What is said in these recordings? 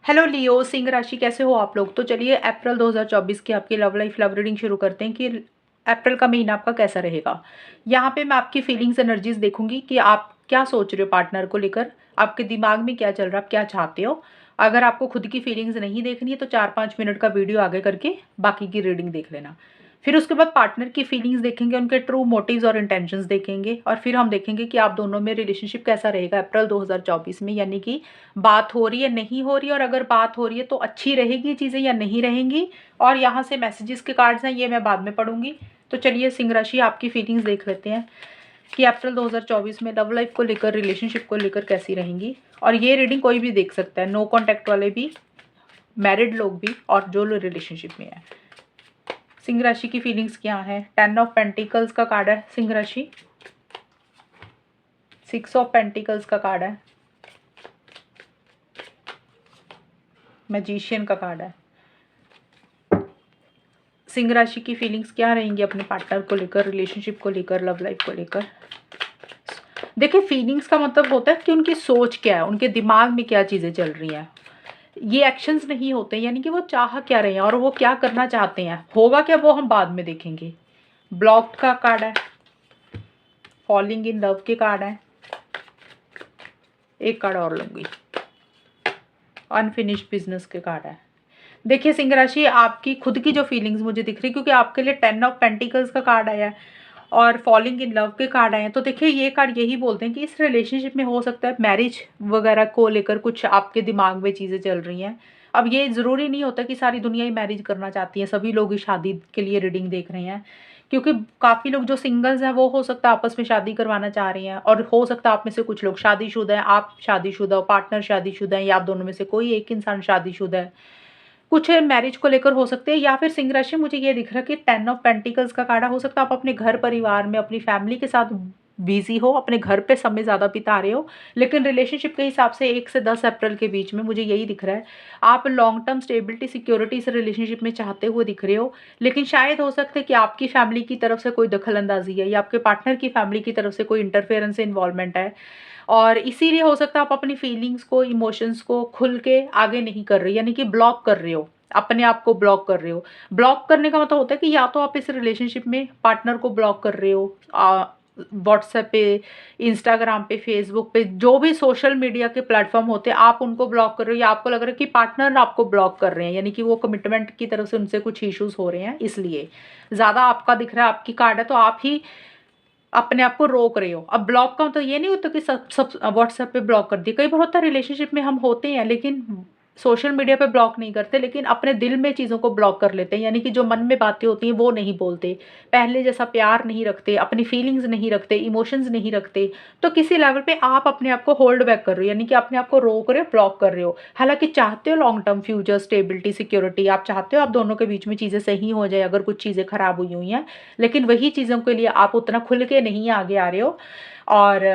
Hello लियो, सिंह राशि कैसे हो आप लोग। तो चलिए अप्रैल 2024 की आपकी लव लाइफ लव रीडिंग शुरू करते हैं कि अप्रैल का महीना आपका कैसा रहेगा। यहाँ पे मैं आपकी फीलिंग्स एनर्जीज देखूंगी कि आप क्या सोच रहे हो पार्टनर को लेकर, आपके दिमाग में क्या चल रहा है, आप क्या चाहते हो। अगर आपको खुद की फीलिंग्स नहीं देखनी है तो 4-5 मिनट का वीडियो आगे करके बाकी की रीडिंग देख लेना। फिर उसके बाद पार्टनर की फीलिंग्स देखेंगे, उनके ट्रू मोटिव्स और इंटेंशंस देखेंगे, और फिर हम देखेंगे कि आप दोनों में रिलेशनशिप कैसा रहेगा अप्रैल 2024 में। यानी कि बात हो रही है, नहीं हो रही है, और अगर बात हो रही है तो अच्छी रहेगी चीज़ें या नहीं रहेंगी। और यहाँ से मैसेजेस के कार्ड्स हैं, ये मैं बाद में पढ़ूंगी। तो चलिए सिंह राशि आपकी फीलिंग्स देख लेते हैं कि अप्रैल 2024 में लव लाइफ को लेकर, रिलेशनशिप को लेकर कैसी रहेंगी। और ये रीडिंग कोई भी देख सकता है, नो कॉन्टैक्ट वाले भी, मैरिड लोग भी, और जो लोग रिलेशनशिप में है। सिंह राशि की फीलिंग्स क्या है। 10 ऑफ पेंटिकल्स का कार्ड है सिंह राशि, 6 ऑफ पेंटिकल्स का कार्ड है, मैजिशियन का कार्ड है। सिंह राशि की फीलिंग्स क्या रहेंगी अपने पार्टनर को लेकर, रिलेशनशिप को लेकर, लव लाइफ को लेकर। देखिए फीलिंग्स का मतलब होता है कि उनकी सोच क्या है, उनके दिमाग में क्या चीज़ें चल रही हैं। ये एक्शंस नहीं होते, यानी कि वो चाह क्या रहे हैं और वो क्या करना चाहते हैं, होगा क्या वो हम बाद में देखेंगे। ब्लॉक्ड का कार्ड है, फॉलिंग इन लव के कार्ड है, एक कार्ड और लूंगी, अनफिनिश्ड बिजनेस के कार्ड है। देखिए सिंह राशि आपकी खुद की जो फीलिंग्स मुझे दिख रही, क्योंकि आपके लिए 10 ऑफ पेंटिकल्स का कार्ड आया है और फॉलिंग इन लव के कार्ड आए हैं। तो देखिए ये कार्ड यही बोलते हैं कि इस रिलेशनशिप में हो सकता है मैरिज वगैरह को लेकर कुछ आपके दिमाग में चीज़ें चल रही हैं। अब ये ज़रूरी नहीं होता कि सारी दुनिया ही मैरिज करना चाहती है, सभी लोग ही शादी के लिए रीडिंग देख रहे हैं। क्योंकि काफ़ी लोग जो सिंगल्स हैं वो हो सकता है आपस में शादी करवाना चाह रही हैं, और हो सकता है आप में से कुछ लोग शादीशुदा हैं, आप शादीशुदा हो, पार्टनर शादीशुदा है, या आप दोनों में से कोई एक इंसान शादीशुदा है। कुछ मैरिज को लेकर हो सकते हैं, या फिर सिंह राशि मुझे ये दिख रहा है कि 10 ऑफ पेंटिकल्स का कार्ड हो सकता है आप अपने घर परिवार में अपनी फैमिली के साथ बिजी हो, अपने घर पे समय ज़्यादा बिता रहे हो। लेकिन रिलेशनशिप के हिसाब से 1 से 10 अप्रैल के बीच में मुझे यही दिख रहा है, आप लॉन्ग टर्म स्टेबिलिटी सिक्योरिटी इस रिलेशनशिप में चाहते हुए दिख रहे हो। लेकिन शायद हो सकता है कि आपकी फैमिली की तरफ से कोई दखल अंदाजी है, या आपके पार्टनर की फैमिली की तरफ से कोई इंटरफेरेंस इन्वॉल्वमेंट है, और इसीलिए हो सकता है आप अपनी फीलिंग्स को, इमोशंस को खुल के आगे नहीं कर रहे, यानी कि ब्लॉक कर रहे हो, अपने आप को ब्लॉक कर रहे हो। ब्लॉक करने का मतलब होता है कि या तो आप इस रिलेशनशिप में पार्टनर को ब्लॉक कर रहे हो, व्हाट्सएप पे, इंस्टाग्राम पे, फेसबुक पे, जो भी सोशल मीडिया के प्लेटफॉर्म होते हैं आप उनको ब्लॉक कर रहे हो, या आपको लग रहा है कि पार्टनर आपको ब्लॉक कर रहे हैं, यानी कि वो कमिटमेंट की तरफ से उनसे कुछ इश्यूज हो रहे हैं, इसलिए ज़्यादा आपका दिख रहा है, आपकी कार्ड है, तो आप ही अपने आप को रोक रहे हो। अब ब्लॉक का मतलब ये नहीं होता कि सब सब व्हाट्सएप पे ब्लॉक कर दिए, कई बार होता है रिलेशनशिप में हम होते हैं लेकिन सोशल मीडिया पे ब्लॉक नहीं करते, लेकिन अपने दिल में चीज़ों को ब्लॉक कर लेते हैं, यानी कि जो मन में बातें होती हैं वो नहीं बोलते, पहले जैसा प्यार नहीं रखते, अपनी फीलिंग्स नहीं रखते, इमोशंस नहीं रखते। तो किसी लेवल पे आप अपने आप को होल्ड बैक कर रहे हो, यानी कि अपने आप को रोक रहे हो, ब्लॉक कर रहे हो। हालांकि चाहते हो long term future stability security, आप चाहते हो आप दोनों के बीच में चीज़ें सही हो जाए अगर कुछ चीज़ें खराब हुई हुई हैं, लेकिन वही चीज़ों के लिए आप उतना खुल के नहीं आगे आ रहे हो। और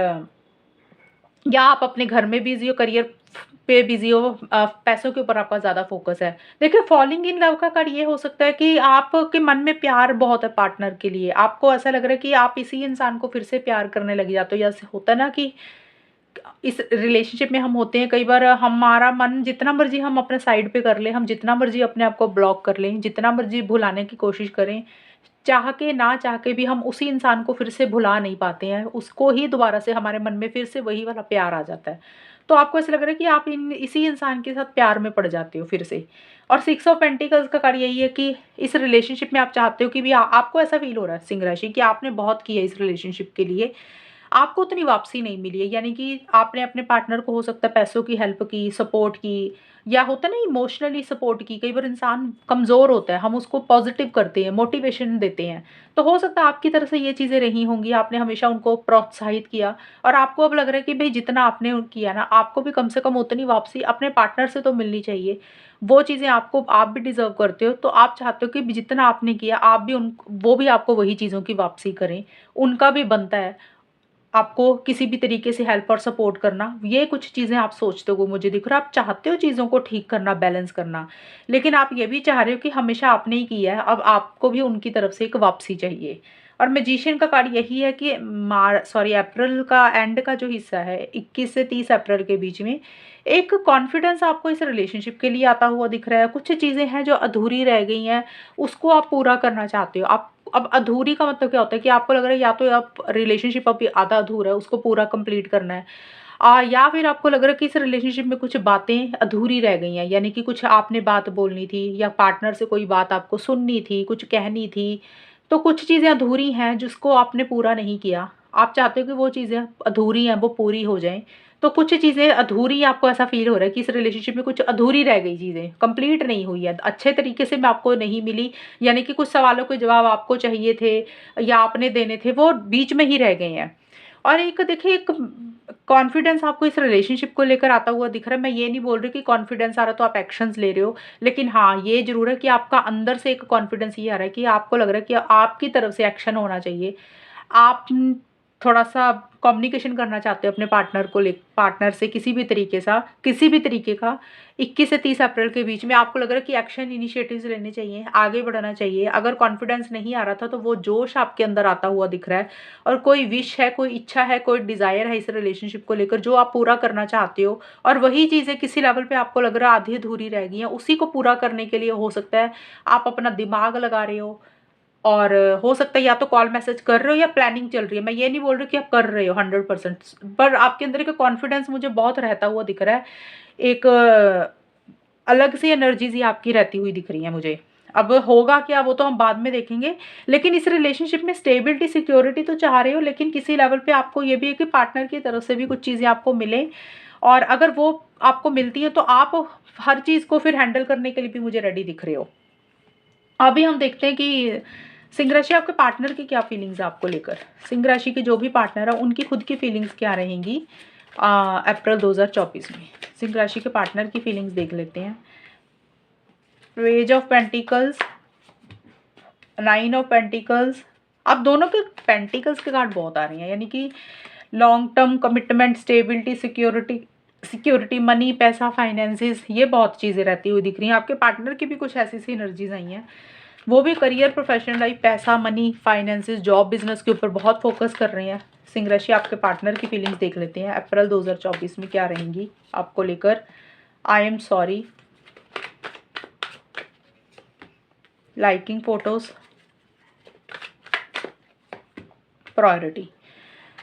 या आप अपने घर में बिजी हो, करियर पे बिजी हो, पैसों के ऊपर आपका ज़्यादा फोकस है। देखिए फॉलिंग इन लव का कार्ड ये हो सकता है कि आपके मन में प्यार बहुत है पार्टनर के लिए, आपको ऐसा लग रहा है कि आप इसी इंसान को फिर से प्यार करने लग जाते हो। या होता है ना कि इस रिलेशनशिप में हम होते हैं, कई बार हमारा मन जितना मर्जी हम अपने साइड पे कर लें, हम जितना मर्जी अपने आप को ब्लॉक कर लें, जितना मर्जी भुलाने की कोशिश करें, चाह के ना चाह के भी हम उसी इंसान को फिर से भुला नहीं पाते हैं, उसको ही दोबारा से हमारे मन में फिर से वही वाला प्यार आ जाता है। तो आपको ऐसा लग रहा है कि आप इन इसी इंसान के साथ प्यार में पड़ जाते हो फिर से। और 6 ऑफ पेंटिकल्स का कार्ड यही है कि इस रिलेशनशिप में आप चाहते हो कि भी आपको ऐसा फील हो रहा है सिंह राशि कि आपने बहुत किया इस रिलेशनशिप के लिए, आपको उतनी वापसी नहीं मिली है, यानी कि आपने अपने पार्टनर को हो सकता है पैसों की हेल्प की, सपोर्ट की, या होता है ना इमोशनली सपोर्ट की। कई बार इंसान कमज़ोर होता है, हम उसको पॉजिटिव करते हैं, मोटिवेशन देते हैं, तो हो सकता है आपकी तरफ से ये चीज़ें रही होंगी, आपने हमेशा उनको प्रोत्साहित किया, और आपको अब लग रहा है कि भाई जितना आपने किया ना, आपको भी कम से कम उतनी वापसी अपने पार्टनर से तो मिलनी चाहिए। वो चीज़ें आपको, आप भी डिजर्व करते हो, तो आप चाहते हो कि जितना आपने किया आप भी उन, वो भी आपको वही चीज़ों की वापसी करें, उनका भी बनता है आपको किसी भी तरीके से हेल्प और सपोर्ट करना। ये कुछ चीज़ें आप सोचते हो मुझे दिख रहा है, आप चाहते हो चीज़ों को ठीक करना, बैलेंस करना, लेकिन आप ये भी चाह रहे हो कि हमेशा आपने ही किया है, अब आपको भी उनकी तरफ से एक वापसी चाहिए। और मैजिशियन का कार्ड यही है कि अप्रैल का एंड का जो हिस्सा है 21 से 30 अप्रैल के बीच में एक कॉन्फिडेंस आपको इस रिलेशनशिप के लिए आता हुआ दिख रहा है। कुछ चीज़ें हैं जो अधूरी रह गई हैं, उसको आप पूरा करना चाहते हो। आप अब अधूरी का मतलब क्या होता है कि आपको लग रहा है या तो आप रिलेशनशिप अभी आधा अधूरा है, उसको पूरा कंप्लीट करना है, या फिर आपको लग रहा है कि इस रिलेशनशिप में कुछ बातें अधूरी रह गई हैं, यानी कि कुछ आपने बात बोलनी थी या पार्टनर से कोई बात आपको सुननी थी, कुछ कहनी थी। तो कुछ चीज़ें अधूरी हैं जिसको आपने पूरा नहीं किया। आप चाहते हो कि वो चीज़ें अधूरी हैं वो पूरी हो जाएँ। तो कुछ चीज़ें अधूरी आपको ऐसा फ़ील हो रहा है कि इस रिलेशनशिप में कुछ अधूरी रह गई चीज़ें, कंप्लीट नहीं हुई है, अच्छे तरीके से मैं आपको नहीं मिली, यानी कि कुछ सवालों के जवाब आपको चाहिए थे या आपने देने थे, वो बीच में ही रह गए हैं। और एक देखिए एक कॉन्फिडेंस आपको इस रिलेशनशिप को लेकर आता हुआ दिख रहा है। मैं ये नहीं बोल रही कि कॉन्फिडेंस आ रहा है तो आप एक्शंस ले रहे हो, लेकिन हाँ, ये ज़रूर है कि आपका अंदर से एक कॉन्फिडेंस ये आ रहा है कि आपको लग रहा है कि आपकी तरफ से एक्शन होना चाहिए। आप थोड़ा-सा कम्युनिकेशन करना चाहते हो अपने पार्टनर से किसी भी तरीके का 21 से 30 अप्रैल के बीच में आपको लग रहा है कि एक्शन इनिशिएटिव्स लेने चाहिए, आगे बढ़ना चाहिए। अगर कॉन्फिडेंस नहीं आ रहा था तो वो जोश आपके अंदर आता हुआ दिख रहा है और कोई विश है, कोई इच्छा है, कोई डिज़ायर है इस रिलेशनशिप को लेकर जो आप पूरा करना चाहते हो, और वही चीज़ें किसी लेवल पे आपको लग रहा है आधी-अधूरी रह गई हैं। उसी को पूरा करने के लिए हो सकता है आप अपना दिमाग लगा रहे हो, और हो सकता है या तो कॉल मैसेज कर रहे हो या प्लानिंग चल रही है। मैं ये नहीं बोल रही कि आप कर रहे हो 100%, पर आपके अंदर का कॉन्फिडेंस मुझे बहुत रहता हुआ दिख रहा है। एक अलग सी एनर्जीज़ ही आपकी रहती हुई दिख रही है मुझे। अब होगा क्या वो तो हम बाद में देखेंगे, लेकिन इस रिलेशनशिप में स्टेबिलिटी, सिक्योरिटी तो चाह रहे हो, लेकिन किसी लेवल पे आपको ये भी है कि पार्टनर की तरफ से भी कुछ चीज़ें आपको मिलें, और अगर वो आपको मिलती हैं तो आप हर चीज़ को फिर हैंडल करने के लिए भी मुझे रेडी दिख रहे हो। अभी हम देखते हैं कि सिंह राशि आपके पार्टनर की क्या फीलिंग्स है आपको लेकर। सिंह राशि के जो भी पार्टनर है उनकी खुद की फीलिंग्स क्या रहेंगी अप्रैल 2024 में। सिंह राशि के पार्टनर की फीलिंग्स देख लेते हैं। Page of pentacles, 9 of pentacles. अब दोनों के पेंटिकल्स के कार्ड बहुत आ रही हैं, यानी कि long term commitment, stability, security, money, पैसा, फाइनेंसेस, ये बहुत चीज़ें रहती हुई दिख रही हैं। आपके पार्टनर की भी कुछ ऐसी सी एनर्जीज आई हैं, वो भी करियर, प्रोफेशनल लाइफ, पैसा, मनी, फाइनेंसेस, जॉब, बिजनेस के ऊपर बहुत फोकस कर रहे हैं। सिंह राशि आपके पार्टनर की फीलिंग्स देख लेते हैं अप्रैल 2024 में क्या रहेंगी आपको लेकर। I am sorry, liking photos, priority.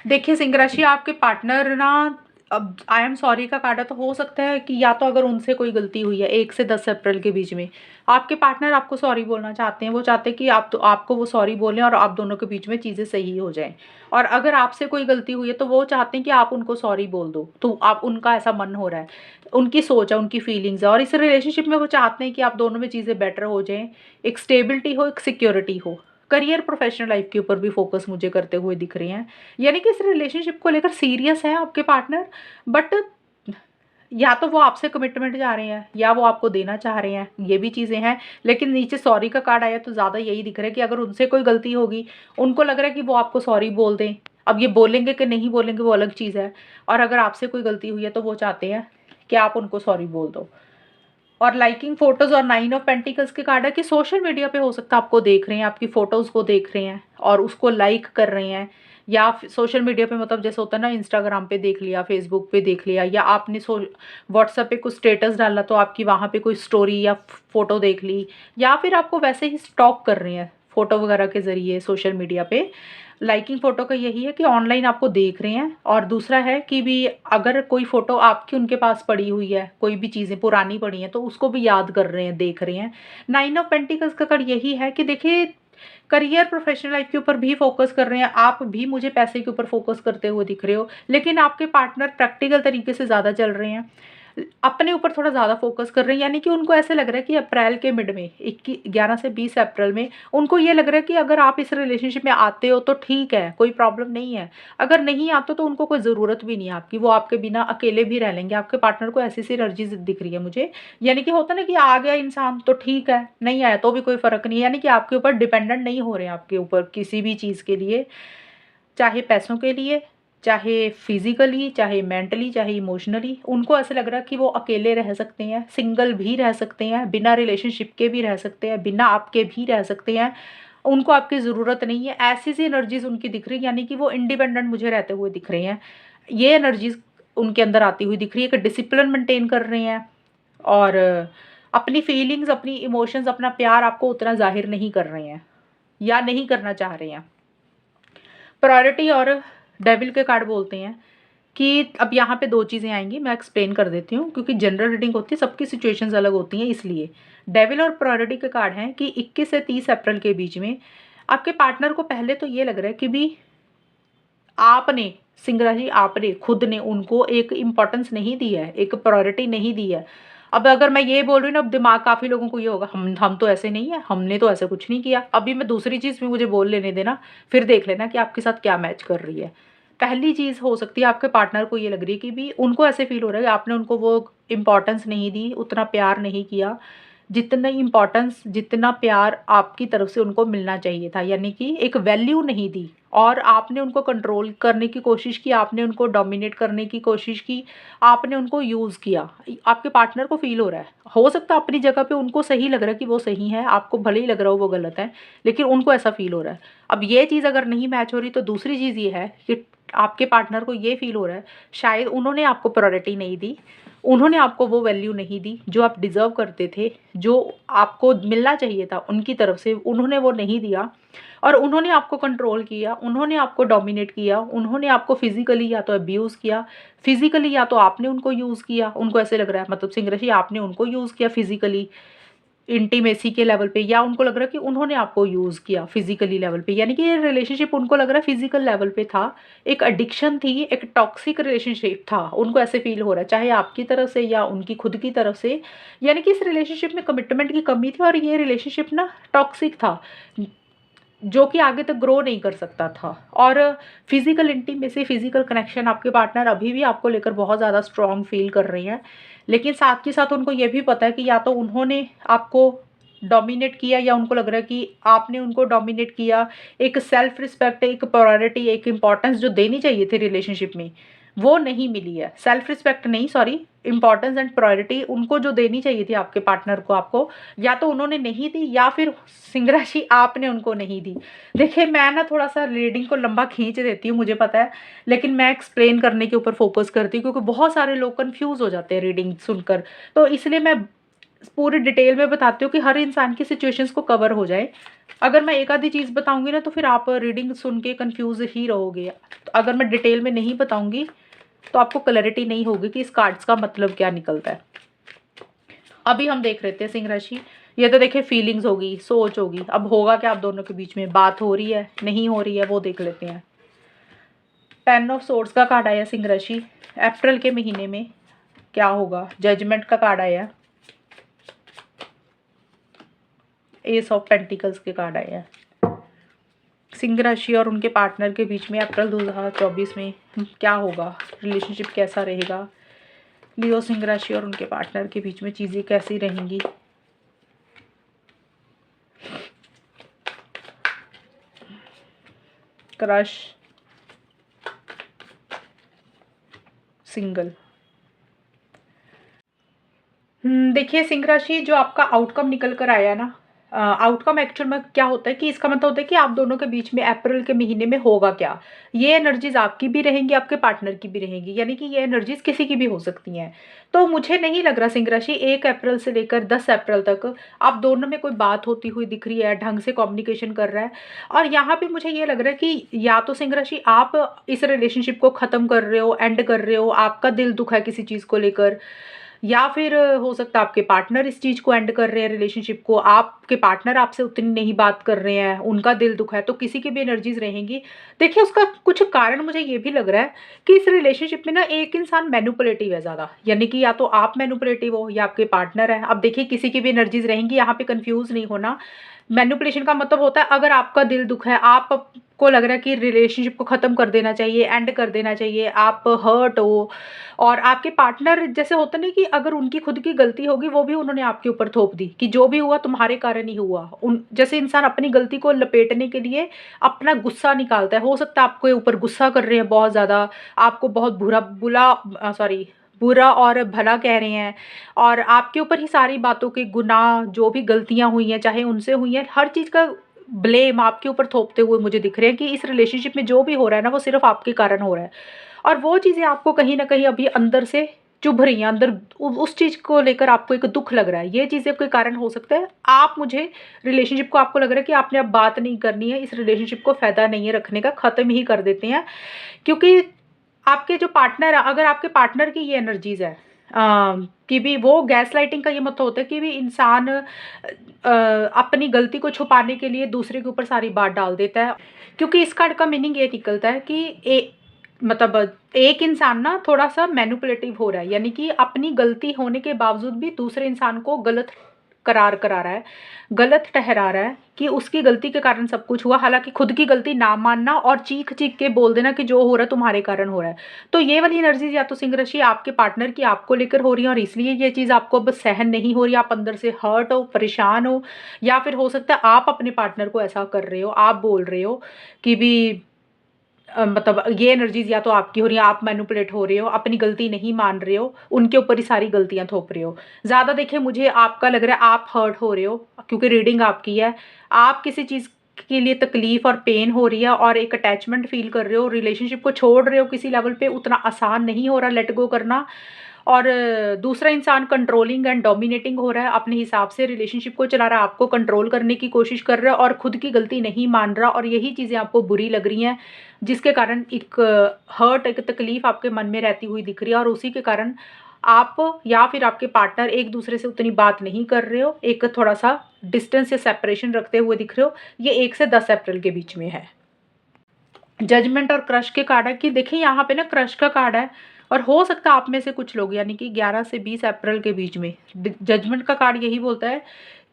देखिए सिंह राशि आपके पार्टनर ना, अब आई एम सॉरी का कार्ड है तो हो सकता है कि या तो अगर उनसे कोई गलती हुई है 1 से 10 अप्रैल के बीच में, आपके पार्टनर आपको सॉरी बोलना चाहते हैं। वो चाहते हैं कि आपको वो सॉरी बोलें और आप दोनों के बीच में चीज़ें सही हो जाएं। और अगर आपसे कोई गलती हुई है तो वो चाहते हैं कि आप उनको सॉरी बोल दो, तो आप उनका ऐसा मन हो रहा है, उनकी सोच है, उनकी फीलिंग्स है, और इस रिलेशनशिप में वो चाहते हैं कि आप दोनों में चीज़ें बेटर हो जाएं, एक स्टेबिलिटी हो, एक सिक्योरिटी हो। करियर, प्रोफेशनल लाइफ के ऊपर भी फोकस मुझे करते हुए दिख रहे हैं, यानी कि इस रिलेशनशिप को लेकर सीरियस है आपके पार्टनर, बट या तो वो आपसे कमिटमेंट चाह रहे हैं या वो आपको देना चाह रहे हैं, ये भी चीज़ें हैं। लेकिन नीचे सॉरी का कार्ड आया तो ज़्यादा यही दिख रहा है कि अगर उनसे कोई गलती होगी, उनको लग रहा है कि वो आपको सॉरी बोल दें। अब ये बोलेंगे कि नहीं बोलेंगे वो अलग चीज़ है, और अगर आपसे कोई गलती हुई है तो वो चाहते हैं कि आप उनको सॉरी बोल दो। और लाइकिंग फोटोज़ और 9 ऑफ पेंटिकल्स के कार्ड है कि सोशल मीडिया पे हो सकता है आपको देख रहे हैं, आपकी फ़ोटोज़ को देख रहे हैं और उसको लाइक कर रहे हैं, या सोशल मीडिया पे मतलब जैसे होता है ना, इंस्टाग्राम पे देख लिया, फेसबुक पे देख लिया, या आपने व्हाट्सएप पे कुछ स्टेटस डाला तो आपकी वहाँ पे कोई स्टोरी या फ़ोटो देख ली, या फिर आपको वैसे ही स्टॉक कर रहे हैं फ़ोटो वगैरह के ज़रिए सोशल मीडिया पे। लाइकिंग फ़ोटो का यही है कि ऑनलाइन आपको देख रहे हैं, और दूसरा है कि भी अगर कोई फ़ोटो आपकी उनके पास पड़ी हुई है, कोई भी चीज़ें पुरानी पड़ी हैं तो उसको भी याद कर रहे हैं, देख रहे हैं। 9 ऑफ पेंटिकल्स का कार्ड यही है कि देखिए करियर, प्रोफेशनल लाइफ के ऊपर भी फोकस कर रहे हैं, आप भी मुझे पैसे के ऊपर फोकस करते हुए दिख रहे हो, लेकिन आपके पार्टनर प्रैक्टिकल तरीके से ज़्यादा चल रहे हैं, अपने ऊपर थोड़ा ज़्यादा फोकस कर रहे हैं। यानी कि उनको ऐसे लग रहा है कि अप्रैल के मिड में 11 से 20 अप्रैल में उनको ये लग रहा है कि अगर आप इस रिलेशनशिप में आते हो तो ठीक है, कोई प्रॉब्लम नहीं है। अगर नहीं आते तो उनको कोई ज़रूरत भी नहीं है आपकी, वो आपके बिना अकेले भी रह लेंगे। आपके पार्टनर को ऐसी सी एनर्जी दिख रही है मुझे, यानी कि होता ना कि आ गया इंसान तो ठीक है, नहीं आया तो भी कोई फ़र्क नहीं है। यानी कि आपके ऊपर डिपेंडेंट नहीं हो रहे हैं, आपके ऊपर किसी भी चीज़ के लिए, चाहे पैसों के लिए, चाहे फिज़िकली, चाहे मेंटली, चाहे इमोशनली। उनको ऐसा लग रहा है कि वो अकेले रह सकते हैं, सिंगल भी रह सकते हैं, बिना रिलेशनशिप के भी रह सकते हैं, बिना आपके भी रह सकते हैं। उनको आपकी ज़रूरत नहीं है, ऐसी सी एनर्जीज़ उनकी दिख रही है, यानी कि वो इंडिपेंडेंट मुझे रहते हुए दिख रहे हैं। ये एनर्जीज़ उनके अंदर आती हुई दिख रही है कि डिसिप्लिन मेंटेन कर रहे हैं और अपनी फीलिंग्स, अपनी इमोशंस, अपना प्यार आपको उतना ज़ाहिर नहीं कर रहे हैं या नहीं करना चाह रहे हैं। प्रायोरिटी और डेविल के कार्ड बोलते हैं कि अब यहाँ पे 2 चीज़ें आएँगी, मैं एक्सप्लेन कर देती हूँ क्योंकि जनरल रीडिंग होती है, सबकी सिचुएशंस अलग होती हैं इसलिए। डेविल और प्रायोरिटी के कार्ड हैं कि 21 से 30 अप्रैल के बीच में आपके पार्टनर को पहले तो ये लग रहा है कि भी आपने, सिंह राशि आपने खुद ने उनको एक इम्पोर्टेंस नहीं दी है, एक प्रायोरिटी नहीं दी है। अब अगर मैं ये बोल रही हूँ ना, अब दिमाग काफ़ी लोगों को ये होगा, हम तो ऐसे नहीं है, हमने तो ऐसा कुछ नहीं किया। अभी मैं दूसरी चीज़ भी मुझे बोल लेने देना, फिर देख लेना कि आपके साथ क्या मैच कर रही है। पहली चीज़ हो सकती है आपके पार्टनर को ये लग रही है कि भी उनको ऐसे फ़ील हो रहा है कि आपने उनको वो इम्पोर्टेंस नहीं दी, उतना प्यार नहीं किया, जितना इम्पोर्टेंस, जितना प्यार आपकी तरफ से उनको मिलना चाहिए था, यानी कि एक वैल्यू नहीं दी और आपने उनको कंट्रोल करने की कोशिश की, आपने उनको डोमिनेट करने की कोशिश की, आपने उनको यूज़ किया। आपके पार्टनर को फ़ील हो रहा है। हो सकता है अपनी जगह पे उनको सही लग रहा है कि वो सही है, आपको भले ही लग रहा हो वो गलत है, लेकिन उनको ऐसा फ़ील हो रहा है। अब ये चीज़ अगर नहीं मैच हो रही तो दूसरी चीज़ ये है कि आपके पार्टनर को ये फ़ील हो रहा है शायद उन्होंने आपको प्रायोरिटी नहीं दी, उन्होंने आपको वो वैल्यू नहीं दी जो आप डिज़र्व करते थे, जो आपको मिलना चाहिए था उनकी तरफ से, उन्होंने वो नहीं दिया और उन्होंने आपको कंट्रोल किया, उन्होंने आपको डोमिनेट किया, उन्होंने आपको फिज़िकली या तो अब्यूज़ किया, फिज़िकली या तो आपने उनको यूज़ किया। उनको ऐसे लग रहा है, मतलब सिंह राशि आपने उनको यूज़ किया फिज़िकली, इंटीमेसी के लेवल पे, या उनको लग रहा है कि उन्होंने आपको यूज़ किया फिज़िकली लेवल पे, यानी कि ये रिलेशनशिप उनको लग रहा है फिज़िकल लेवल पे था, एक एडिक्शन थी, एक टॉक्सिक रिलेशनशिप था, उनको ऐसे फ़ील हो रहा है, चाहे आपकी तरफ से या उनकी खुद की तरफ से, यानी कि इस रिलेशनशिप में कमिटमेंट की कमी थी और ये रिलेशनशिप ना टॉक्सिक था, जो कि आगे तक ग्रो नहीं कर सकता था। और फिज़िकल इंटीमेसी, फिज़िकल कनेक्शन आपके पार्टनर अभी भी आपको लेकर बहुत ज़्यादा स्ट्रॉन्ग फ़ील कर रही हैं, लेकिन साथ के साथ उनको ये भी पता है कि या तो उन्होंने आपको डोमिनेट किया या उनको लग रहा है कि आपने उनको डोमिनेट किया। एक सेल्फ रिस्पेक्ट, एक प्रायोरिटी, एक इम्पोर्टेंस जो देनी चाहिए थी रिलेशनशिप में, वो नहीं मिली है। सेल्फ रिस्पेक्ट नहीं, सॉरी, इम्पोर्टेंस एंड प्रायोरिटी उनको जो देनी चाहिए थी आपके पार्टनर को, आपको या तो उन्होंने नहीं दी या फिर सिंह राशि आपने उनको नहीं दी। देखिए, मैं ना थोड़ा-सा रीडिंग को लंबा खींच देती हूँ, मुझे पता है, लेकिन मैं एक्सप्लेन करने के ऊपर फ़ोकस करती हूँ क्योंकि बहुत सारे लोग कन्फ्यूज़ हो जाते हैं रीडिंग सुनकर। तो इसलिए मैं पूरी डिटेल में बताती हूँ कि हर इंसान की सिचुएशंस को कवर हो जाए। अगर मैं एक आधी चीज़ बताऊँगी ना तो फिर आप रीडिंग सुन के कन्फ्यूज़ ही रहोगे। तो अगर मैं डिटेल में नहीं बताऊँगी तो आपको क्लैरिटी नहीं होगी कि इस कार्ड्स का मतलब क्या निकलता है। अभी हम देख लेते हैं सिंह राशि। ये तो देखिए फीलिंग्स होगी, सोच होगी। अब होगा क्या आप दोनों के बीच में, बात हो रही है, नहीं हो रही है, वो देख लेते हैं। 10 ऑफ सोर्ड्स का कार्ड आया सिंह राशि। अप्रैल के महीने में क्या होगा? जजमेंट का कार्ड आया। एस ऑफ पेंटिकल्स के कार्ड आए हैं। सिंह राशि और उनके पार्टनर के बीच में अप्रैल 2024 में क्या होगा? रिलेशनशिप कैसा रहेगा? लियो सिंह राशि और उनके पार्टनर के बीच में चीज़ें कैसी रहेंगी? Crush, single. देखिए सिंह राशि, जो आपका आउटकम निकल कर आया ना, आउटकम एक्चुअल में क्या होता है कि इसका मतलब होता है कि आप दोनों के बीच में अप्रैल के महीने में होगा क्या। ये एनर्जीज आपकी भी रहेंगी, आपके पार्टनर की भी रहेंगी, यानी कि ये एनर्जीज किसी की भी हो सकती हैं। तो मुझे नहीं लग रहा सिंह राशि 1 अप्रैल से लेकर 10 अप्रैल तक आप दोनों में कोई बात होती हुई दिख रही है, ढंग से कम्युनिकेशन कर रहा है। और यहाँ पे मुझे ये लग रहा है कि या तो सिंह राशि आप इस रिलेशनशिप को ख़त्म कर रहे हो, एंड कर रहे हो, आपका दिल दुखा है किसी चीज़ को लेकर, या फिर हो सकता है आपके पार्टनर इस चीज़ को एंड कर रहे हैं, रिलेशनशिप को, आपके पार्टनर आपसे उतनी नहीं बात कर रहे हैं, उनका दिल दुखा है, तो किसी की भी एनर्जीज रहेंगी। देखिए, उसका कुछ कारण मुझे ये भी लग रहा है कि इस रिलेशनशिप में ना एक इंसान मैनिपुलेटिव है ज़्यादा, यानी कि या तो आप मैनिपुलेटिव हो या आपके पार्टनर है। अब देखिए, किसी की भी एनर्जीज रहेंगी, यहाँ पे कंफ्यूज नहीं होना। मैनिपुलेशन का मतलब होता है अगर आपका दिल दुख है, आपको लग रहा है कि रिलेशनशिप को ख़त्म कर देना चाहिए, एंड कर देना चाहिए, आप हर्ट हो, और आपके पार्टनर जैसे होता नहीं कि अगर उनकी खुद की गलती होगी वो भी उन्होंने आपके ऊपर थोप दी कि जो भी हुआ तुम्हारे कारण ही हुआ। उन जैसे इंसान अपनी गलती को लपेटने के लिए अपना गुस्सा निकालता है। हो सकता है आपके ऊपर गुस्सा कर रहे हैं बहुत ज़्यादा, आपको बहुत बुरा और भला कह रहे हैं, और आपके ऊपर ही सारी बातों के गुनाह, जो भी गलतियाँ हुई हैं, चाहे उनसे हुई हैं, हर चीज़ का ब्लेम आपके ऊपर थोपते हुए मुझे दिख रहे हैं कि इस रिलेशनशिप में जो भी हो रहा है ना वो सिर्फ आपके कारण हो रहा है। और वो चीज़ें आपको कहीं न कहीं अभी अंदर से चुभ रही हैं, अंदर उस चीज़ को लेकर आपको एक दुःख लग रहा है। ये चीज़ें के कारण हो सकता है। आप मुझे रिलेशनशिप को आपको लग रहा है कि आपने अब बात नहीं करनी है, इस रिलेशनशिप को फ़ायदा नहीं है रखने का, ख़त्म ही कर देते हैं। क्योंकि आपके जो पार्टनर है, अगर आपके पार्टनर की ये एनर्जीज़ है कि भी वो गैसलाइटिंग का ये मतलब होता है कि भी इंसान अपनी गलती को छुपाने के लिए दूसरे के ऊपर सारी बात डाल देता है। क्योंकि इस कार्ड का मीनिंग ये निकलता है कि मतलब एक इंसान ना थोड़ा-सा मैनिपुलेटिव हो रहा है, यानी कि अपनी गलती होने के बावजूद भी दूसरे इंसान को गलत करार करा रहा है, गलत ठहरा रहा है कि उसकी गलती के कारण सब कुछ हुआ, हालाँकि खुद की गलती ना मानना और चीख-चीख के बोल देना कि जो हो रहा है तुम्हारे कारण हो रहा है। तो ये वाली एनर्जीज़ या तो सिंह राशि आपके पार्टनर की आपको लेकर हो रही है और इसलिए ये चीज़ आपको अब सहन नहीं हो रही, आप अंदर से हर्ट हो, परेशान हो, या फिर हो सकता है आप अपने पार्टनर को ऐसा कर रहे हो, आप बोल रहे हो कि भी मतलब ये एनर्जीज़ या तो आपकी हो रही है, आप मैनिपुलेट हो रहे हो, अपनी गलती नहीं मान रहे हो, उनके ऊपर ही सारी गलतियाँ थोप रहे हो। ज़्यादा देखिए मुझे आपका लग रहा है आप हर्ट हो रहे हो, क्योंकि रीडिंग आपकी है। आप किसी चीज़ के लिए तकलीफ़ और पेन हो रही है और एक अटैचमेंट फ़ील कर रहे हो, रिलेशनशिप को छोड़ रहे हो किसी लेवल पे, उतना आसान नहीं हो रहा लेट गो करना। और दूसरा इंसान कंट्रोलिंग एंड डोमिनेटिंग हो रहा है, अपने हिसाब से रिलेशनशिप को चला रहा है, आपको कंट्रोल करने की कोशिश कर रहा है और खुद की गलती नहीं मान रहा, और यही चीज़ें आपको बुरी लग रही हैं, जिसके कारण एक हर्ट, एक तकलीफ़ आपके मन में रहती हुई दिख रही है, और उसी के कारण आप या फिर आपके पार्टनर एक दूसरे से उतनी बात नहीं कर रहे हो, एक थोड़ा-सा डिस्टेंस या सेपरेशन रखते हुए दिख रहे हो। ये 1 से 10 अप्रैल के बीच में है। जजमेंट और क्रश के कार्ड है कि देखिए यहाँ पे ना क्रश का कार्ड है, और हो सकता है आप में से कुछ लोग, यानी कि 11 से 20 अप्रैल के बीच में, जजमेंट का कार्ड यही बोलता है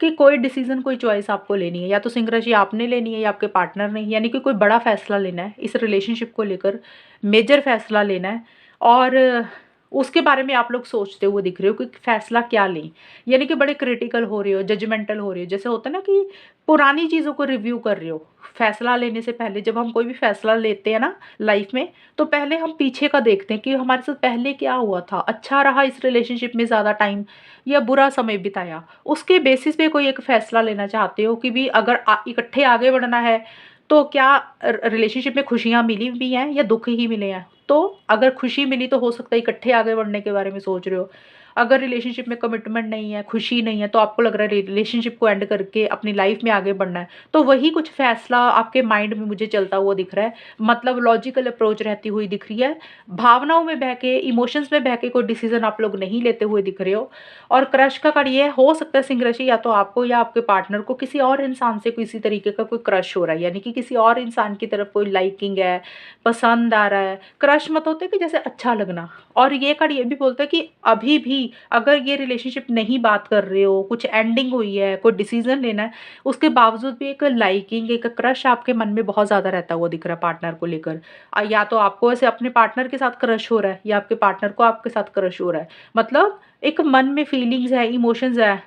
कि कोई डिसीजन, कोई चॉइस आपको लेनी है, या तो सिंह राशि आपने लेनी है या आपके पार्टनर ने, यानी कि कोई बड़ा फैसला लेना है इस रिलेशनशिप को लेकर, मेजर फैसला लेना है। और उसके बारे में आप लोग सोचते हुए दिख रहे हो कि फैसला क्या लें, यानी कि बड़े क्रिटिकल हो रहे हो, जजमेंटल हो रहे हो, जैसे होता है ना कि पुरानी चीज़ों को रिव्यू कर रहे हो। फैसला लेने से पहले जब हम कोई भी फैसला लेते हैं ना लाइफ में, तो पहले हम पीछे का देखते हैं कि हमारे साथ पहले क्या हुआ था, अच्छा रहा इस रिलेशनशिप में ज़्यादा टाइम या बुरा समय बिताया, उसके बेसिस पे कोई एक फैसला लेना चाहते हो कि भी अगर इकट्ठे आगे बढ़ना है तो क्या रिलेशनशिप में खुशियाँ मिली भी हैं या दुख ही मिले हैं। तो अगर खुशी मिली तो हो सकता है इकट्ठे आगे बढ़ने के बारे में सोच रहे हो। अगर रिलेशनशिप में कमिटमेंट नहीं है, खुशी नहीं है, तो आपको लग रहा है रिलेशनशिप को एंड करके अपनी लाइफ में आगे बढ़ना है, तो वही कुछ फैसला आपके माइंड में मुझे चलता हुआ दिख रहा है। मतलब लॉजिकल अप्रोच रहती हुई दिख रही है, भावनाओं में बह के, इमोशंस में बह के कोई डिसीजन आप लोग नहीं लेते हुए दिख रहे हो। और क्रश का कार्ड ये हो सकता है सिंह राशि या तो आपको या आपके पार्टनर को किसी और इंसान से किसी तरीके का कोई क्रश हो रहा है, यानी कि किसी और इंसान की तरफ कोई लाइकिंग है, पसंद आ रहा है। क्रश मत होते कि जैसे अच्छा लगना। और ये कार्ड ये भी बोलता है कि अभी भी अगर ये रिलेशनशिप नहीं बात कर रहे हो, कुछ एंडिंग हुई है, कोई डिसीजन लेना है, उसके बावजूद भी एक लाइकिंग, एक क्रश आपके मन में बहुत ज़्यादा रहता हुआ दिख रहा है पार्टनर को लेकर। या तो आपको ऐसे अपने पार्टनर के साथ क्रश हो रहा है या आपके पार्टनर को आपके साथ क्रश हो रहा है। मतलब एक मन में फीलिंग्स है, इमोशंस है।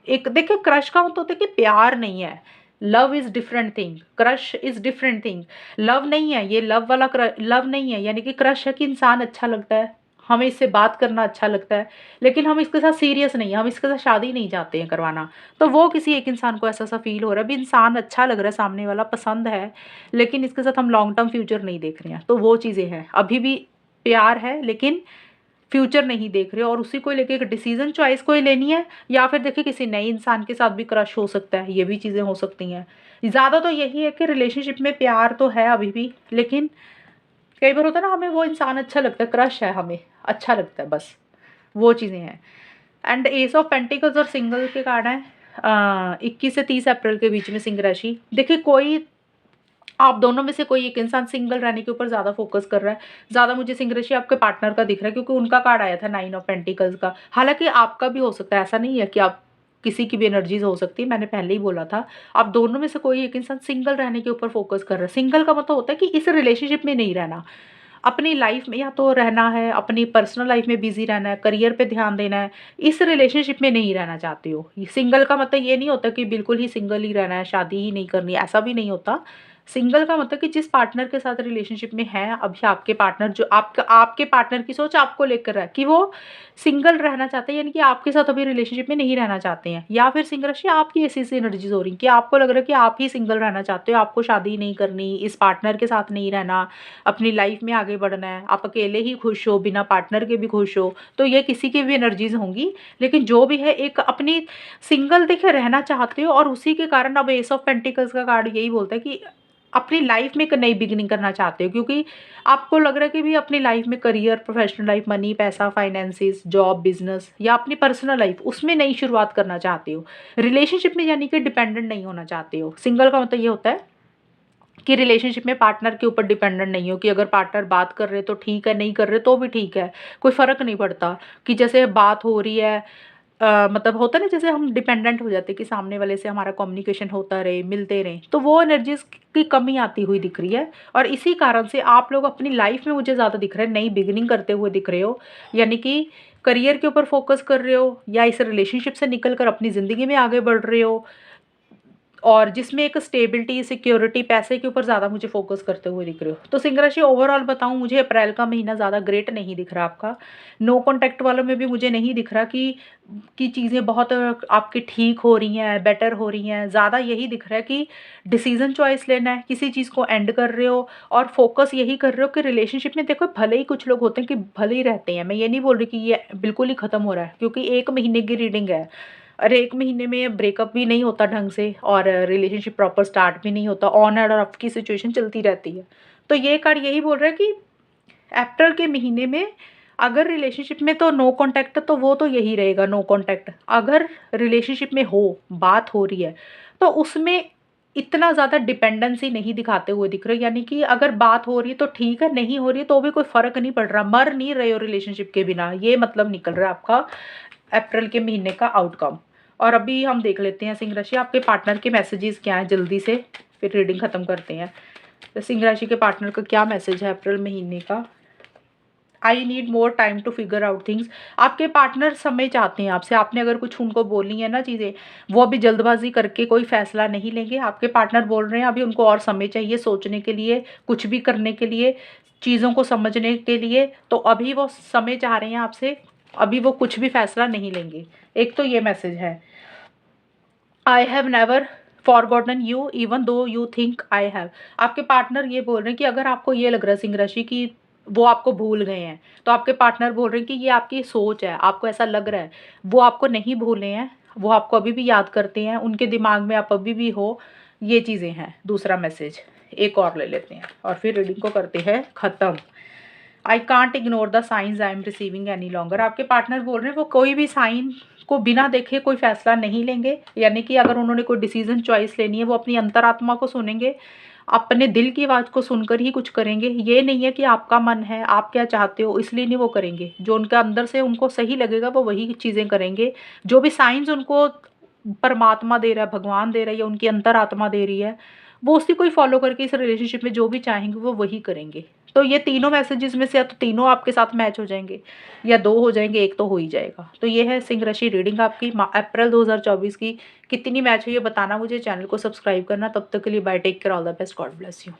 एक देखिए क्रश का मतलब होता है कि प्यार नहीं है। Love is different thing, crush is different thing. Love नहीं है ये, लव वाला लव नहीं है, यानी कि क्रश है कि इंसान अच्छा लगता है, हमें इससे बात करना अच्छा लगता है, लेकिन हम इसके साथ सीरियस नहीं है, हम इसके साथ शादी नहीं चाहते हैं करवाना। तो वो किसी एक इंसान को ऐसा सा फील हो रहा है, भी इंसान अच्छा लग रहा है, सामने वाला पसंद है, लेकिन इसके साथ हम लॉन्ग टर्म फ्यूचर नहीं देख रहे हैं। तो वो चीज़ें हैं, अभी भी प्यार है लेकिन फ्यूचर नहीं देख रहे हो, और उसी को लेके एक डिसीजन चॉइस कोई लेनी है, या फिर देखिए किसी नए इंसान के साथ भी क्रश हो सकता है, ये भी चीज़ें हो सकती हैं। ज़्यादा तो यही है कि रिलेशनशिप में प्यार तो है अभी भी, लेकिन कई बार होता है ना हमें वो इंसान अच्छा लगता है, क्रश है, हमें अच्छा लगता है, बस वो चीज़ें हैं। एंड एस ऑफ पेंटिकल्स और सिंगल के कार्ड हैं 21 से 30 अप्रैल के बीच में सिंह राशि। देखिए कोई आप दोनों में से कोई एक इंसान सिंगल रहने के ऊपर ज़्यादा फोकस कर रहा है। ज़्यादा मुझे सिंह राशि आपके पार्टनर का दिख रहा है, क्योंकि उनका कार्ड आया था 9 ऑफ पेंटिकल्स का। हालाँकि आपका भी हो सकता है, ऐसा नहीं है कि आप किसी की भी एनर्जीज़ हो सकती है, मैंने पहले ही बोला था। आप दोनों में से कोई एक इंसान सिंगल रहने के ऊपर फोकस कर रहा है। सिंगल का मतलब होता है कि इस रिलेशनशिप में नहीं रहना। अपनी लाइफ में या तो रहना है, अपनी पर्सनल लाइफ में बिज़ी रहना है, करियर पे ध्यान देना है, इस रिलेशनशिप में नहीं रहना चाहते हो। सिंगल का मतलब ये नहीं होता कि बिल्कुल ही सिंगल ही रहना है, शादी ही नहीं करनी है, ऐसा भी नहीं होता। सिंगल का मतलब कि जिस पार्टनर के साथ रिलेशनशिप में है अभी आपके पार्टनर, जो आपके पार्टनर की सोच आपको लेकर है कि वो सिंगल रहना चाहते हैं, यानी कि आपके साथ अभी रिलेशनशिप में नहीं रहना चाहते हैं। या फिर सिंगल राशि आपकी ऐसी ऐसी एनर्जीज हो रही कि आपको लग रहा है कि आप ही सिंगल रहना चाहते हो, आपको शादी नहीं करनी, इस पार्टनर के साथ नहीं रहना, अपनी लाइफ में आगे बढ़ना है, आप अकेले ही खुश हो, बिना पार्टनर के भी खुश हो। तो ये किसी की भी एनर्जीज होंगी, लेकिन जो भी है एक अपनी सिंगल देखिए रहना चाहते हो, और उसी के कारण अब एस ऑफ पेंटिकल्स का कार्ड यही बोलता है कि अपनी लाइफ में एक नई बिगिनिंग करना चाहते हो, क्योंकि आपको लग रहा है कि भी अपनी लाइफ में करियर, प्रोफेशनल लाइफ, मनी, पैसा, फाइनेंसिस, जॉब, बिजनेस या अपनी पर्सनल लाइफ, उसमें नई शुरुआत करना चाहते हो। रिलेशनशिप में यानी कि डिपेंडेंट नहीं होना चाहते हो। सिंगल का मतलब ये होता है कि रिलेशनशिप में पार्टनर के ऊपर डिपेंडेंट नहीं हो, कि अगर पार्टनर बात कर रहे तो ठीक है, नहीं कर रहे तो भी ठीक है, कोई फ़र्क नहीं पड़ता। कि जैसे बात हो रही है, मतलब होता है ना, जैसे हम डिपेंडेंट हो जाते हैं कि सामने वाले से हमारा कम्युनिकेशन होता रहे, मिलते रहें, तो वो एनर्जीज की कमी आती हुई दिख रही है। और इसी कारण से आप लोग अपनी लाइफ में मुझे ज़्यादा दिख रहा है नई बिगिनिंग करते हुए दिख रहे हो, यानी कि करियर के ऊपर फोकस कर रहे हो, या इस रिलेशनशिप से निकल कर अपनी ज़िंदगी में आगे बढ़ रहे हो, और जिसमें एक स्टेबिलिटी, सिक्योरिटी, पैसे के ऊपर ज़्यादा मुझे फ़ोकस करते हुए दिख रहे हो। तो सिंह राशि ओवरऑल बताऊँ, मुझे अप्रैल का महीना ज़्यादा ग्रेट नहीं दिख रहा आपका। नो कॉन्टैक्ट वालों में भी मुझे नहीं दिख रहा कि चीज़ें बहुत आपकी ठीक हो रही हैं, बेटर हो रही हैं। ज़्यादा यही दिख रहा है कि डिसीज़न चॉइस लेना है, किसी चीज़ को एंड कर रहे हो, और फोकस यही कर रहे हो कि रिलेशनशिप में देखो, भले ही कुछ लोग होते हैं कि भले ही रहते हैं, मैं ये नहीं बोल रही कि ये बिल्कुल ही ख़त्म हो रहा है, क्योंकि 1 महीने की रीडिंग है। और 1 महीने में ब्रेकअप भी नहीं होता ढंग से, और रिलेशनशिप प्रॉपर स्टार्ट भी नहीं होता, ऑन एंड ऑफ की सिचुएशन चलती रहती है। तो ये कार्ड यही बोल रहा है कि अप्रैल के महीने में अगर रिलेशनशिप में तो नो कॉन्टैक्ट, तो वो तो यही रहेगा, नो कॉन्टैक्ट। अगर रिलेशनशिप में हो, बात हो रही है, तो उसमें इतना ज़्यादा डिपेंडेंसी नहीं दिखाते हुए दिख रहे, यानी कि अगर बात हो रही है तो ठीक है, नहीं हो रही है तो भी कोई फ़र्क नहीं पड़ रहा, मर नहीं रहे हो रिलेशनशिप के बिना, ये मतलब निकल रहा है आपका अप्रैल के महीने का आउटकम। और अभी हम देख लेते हैं सिंह राशि, आपके पार्टनर के मैसेजेस क्या हैं जल्दी से, फिर रीडिंग ख़त्म करते हैं। तो सिंह राशि के पार्टनर का क्या मैसेज है अप्रैल महीने का? I need more time to figure out things. आपके पार्टनर समय चाहते हैं आपसे, आपने अगर कुछ उनको बोलनी है ना चीज़ें, वो अभी जल्दबाजी करके कोई फैसला नहीं लेंगे। आपके पार्टनर बोल रहे हैं अभी उनको और समय चाहिए सोचने के लिए, कुछ भी करने के लिए, चीज़ों को समझने के लिए। तो अभी वो समय चाह रहे हैं आपसे, अभी वो कुछ भी फैसला नहीं लेंगे। एक तो ये मैसेज है। I have never forgotten you even though you think I have. आपके पार्टनर ये बोल रहे हैं कि अगर आपको ये लग रहा है सिंह राशि कि वो आपको भूल गए हैं, तो आपके पार्टनर बोल रहे हैं कि ये आपकी सोच है, आपको ऐसा लग रहा है। वो आपको नहीं भूले हैं, वो आपको अभी भी याद करते हैं, उनके दिमाग में आप अभी भी हो। ये चीज़ें हैं। दूसरा मैसेज एक और ले लेते हैं और फिर रीडिंग को करते हैं ख़त्म। I can't ignore the science I am receiving any longer. आपके पार्टनर बोल रहे हैं वो कोई भी साइन को बिना देखे कोई फैसला नहीं लेंगे, यानी कि अगर उन्होंने कोई डिसीजन चॉइस लेनी है वो अपनी अंतरात्मा को सुनेंगे, अपने दिल की आवाज़ को सुनकर ही कुछ करेंगे। ये नहीं है कि आपका मन है, आप क्या चाहते हो, इसलिए नहीं वो करेंगे। जो उनके अंदर से उनको सही लगेगा वो वही चीज़ें करेंगे। जो भी साइंस उनको परमात्मा दे रहा है, भगवान दे रहा है, या उनकी अंतरात्मा दे रही है, वो उसी को ही फॉलो करके इस रिलेशनशिप में जो भी चाहेंगे वो वही करेंगे। तो ये तीनों मैसेजेस में से या तो तीनों आपके साथ मैच हो जाएंगे, या 2 हो जाएंगे, एक तो हो ही जाएगा। तो ये है सिंह राशि रीडिंग आपकी अप्रैल 2024 की। कितनी मैच हुई है बताना मुझे, चैनल को सब्सक्राइब करना। तब तक के लिए bye, take care, all the best, God bless you.